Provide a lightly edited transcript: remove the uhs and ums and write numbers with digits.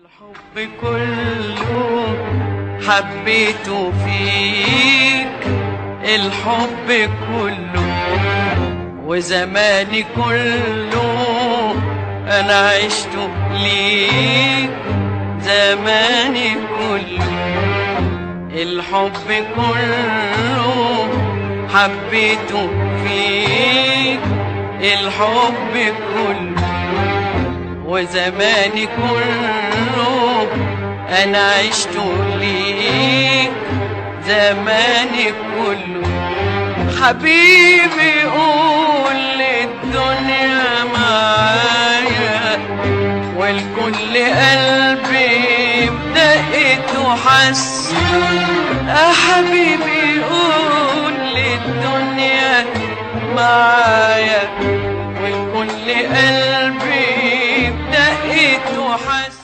الحب كله حبيته فيك، الحب كله وزماني كله انا عشته ليك، زماني كله الحب كله حبيته فيك، الحب كله وزماني كله انا عشت ليك، زماني كله. حبيبي قول للدنيا معايا والكل قلبي بدقته حس، يا حبيبي قول للدنيا معايا والكل قلبي بدقته حس.